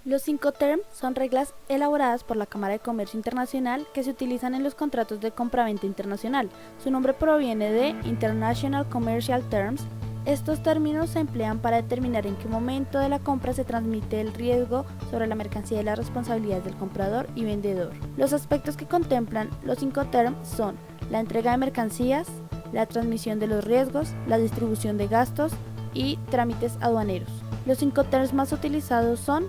Los Incoterms son reglas elaboradas por la Cámara de Comercio Internacional que se utilizan en los contratos de compraventa internacional. Su nombre proviene de International Commercial Terms. Estos términos se emplean para determinar en qué momento de la compra se transmite el riesgo sobre la mercancía y las responsabilidades del comprador y vendedor. Los aspectos que contemplan los Incoterms son la entrega de mercancías, la transmisión de los riesgos, la distribución de gastos y trámites aduaneros. Los Incoterms más utilizados son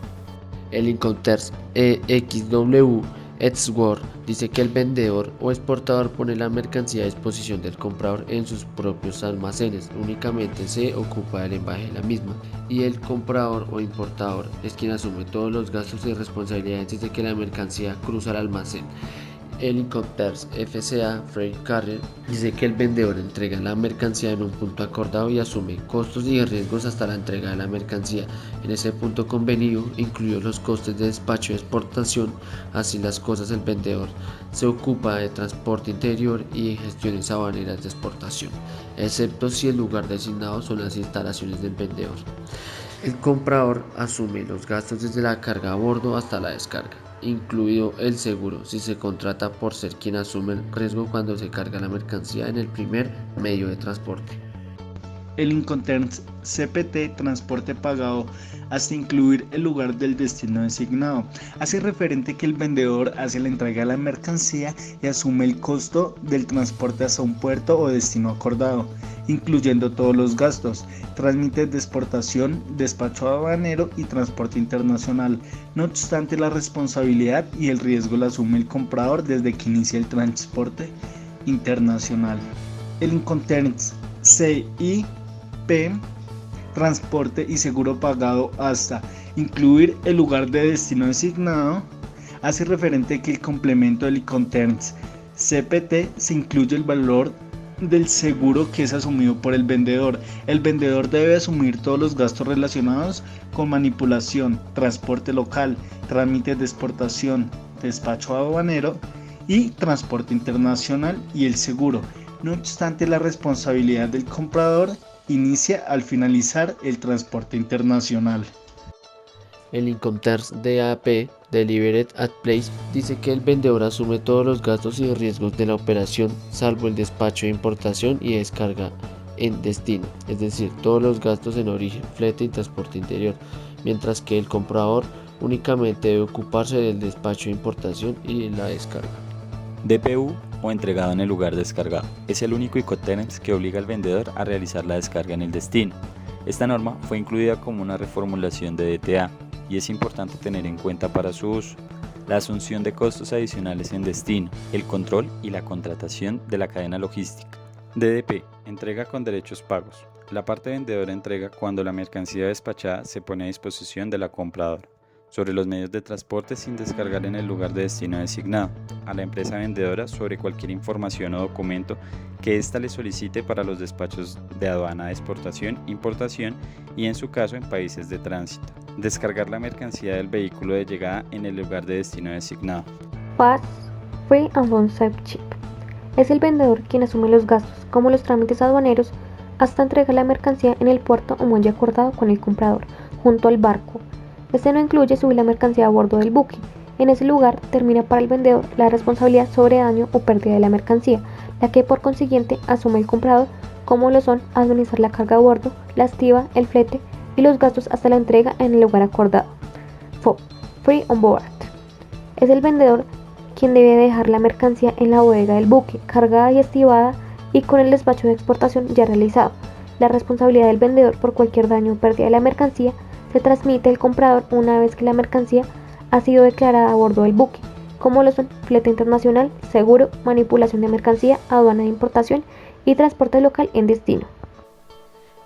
el Incoterms EXW Edgeworth dice que el vendedor o exportador pone la mercancía a disposición del comprador en sus propios almacenes, únicamente se ocupa del embaje de la misma, y el comprador o importador es quien asume todos los gastos y responsabilidades desde que la mercancía cruza el almacén. El Incoterms FCA Freight Carrier dice que el vendedor entrega la mercancía en un punto acordado y asume costos y riesgos hasta la entrega de la mercancía. En ese punto convenido, incluidos los costes de despacho y exportación. Así las cosas, el vendedor se ocupa de transporte interior y gestiones aduaneras de exportación, excepto si el lugar designado son las instalaciones del vendedor. El comprador asume los gastos desde la carga a bordo hasta la descarga, incluido el seguro, si se contrata por ser quien asume el riesgo cuando se carga la mercancía en el primer medio de transporte. El Incoterms CPT transporte pagado hasta incluir el lugar del destino designado. Hace referente que el vendedor hace la entrega de la mercancía y asume el costo del transporte hasta un puerto o destino acordado, incluyendo todos los gastos, trámites de exportación, despacho aduanero y transporte internacional. No obstante, la responsabilidad y el riesgo la asume el comprador desde que inicia el transporte internacional. El Incoterms CIP transporte y seguro pagado hasta incluir el lugar de destino designado hace referente que el complemento del Incoterms CPT se incluye el valor del seguro que es asumido por el vendedor. El vendedor debe asumir todos los gastos relacionados con manipulación, transporte local, trámites de exportación, despacho aduanero y transporte internacional y el seguro. No obstante, la responsabilidad del comprador inicia al finalizar el transporte internacional. El Incoterms DAP Delivered at Place dice que el vendedor asume todos los gastos y riesgos de la operación, salvo el despacho de importación y descarga en destino, es decir, todos los gastos en origen, flete y transporte interior, mientras que el comprador únicamente debe ocuparse del despacho de importación y la descarga. DPU o entregado en el lugar descargado. Es el único Incoterms que obliga al vendedor a realizar la descarga en el destino. Esta norma fue incluida como una reformulación de DTA y es importante tener en cuenta para su uso la asunción de costos adicionales en destino, el control y la contratación de la cadena logística. DDP, entrega con derechos pagos. La parte vendedora entrega cuando la mercancía despachada se pone a disposición de la compradora sobre los medios de transporte sin descargar en el lugar de destino designado, a la empresa vendedora sobre cualquier información o documento que ésta le solicite para los despachos de aduana de exportación, importación y en su caso en países de tránsito. Descargar la mercancía del vehículo de llegada en el lugar de destino designado. Fast, Free and One Safe Ship. Es el vendedor quien asume los gastos, como los trámites aduaneros, hasta entregar la mercancía en el puerto o muelle acordado con el comprador, junto al barco. Este no incluye subir la mercancía a bordo del buque. En ese lugar termina para el vendedor la responsabilidad sobre daño o pérdida de la mercancía, la que por consiguiente asume el comprador, como lo son administrar la carga a bordo, la estiva, el flete y los gastos hasta la entrega en el lugar acordado. FOB, Free on Board. Es el vendedor quien debe dejar la mercancía en la bodega del buque, cargada y estivada y con el despacho de exportación ya realizado. La responsabilidad del vendedor por cualquier daño o pérdida de la mercancía se transmite al comprador una vez que la mercancía ha sido declarada a bordo del buque, como lo son flete internacional, seguro, manipulación de mercancía, aduana de importación y transporte local en destino.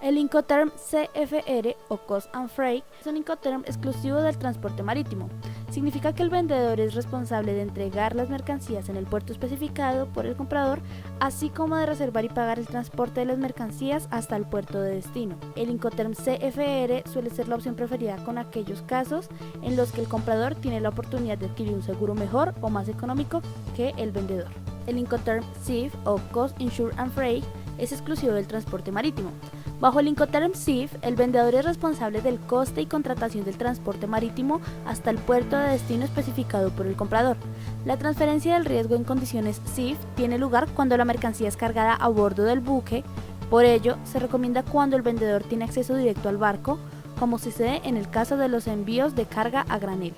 El Incoterm CFR o Cost and Freight es un Incoterm exclusivo del transporte marítimo. Significa que el vendedor es responsable de entregar las mercancías en el puerto especificado por el comprador, así como de reservar y pagar el transporte de las mercancías hasta el puerto de destino. El Incoterm CFR suele ser la opción preferida con aquellos casos en los que el comprador tiene la oportunidad de adquirir un seguro mejor o más económico que el vendedor. El Incoterm CIF o Cost Insure and Freight es exclusivo del transporte marítimo. Bajo el Incoterm SIF, el vendedor es responsable del coste y contratación del transporte marítimo hasta el puerto de destino especificado por el comprador. La transferencia del riesgo en condiciones SIF tiene lugar cuando la mercancía es cargada a bordo del buque. Por ello, se recomienda cuando el vendedor tiene acceso directo al barco, como sucede en el caso de los envíos de carga a granel.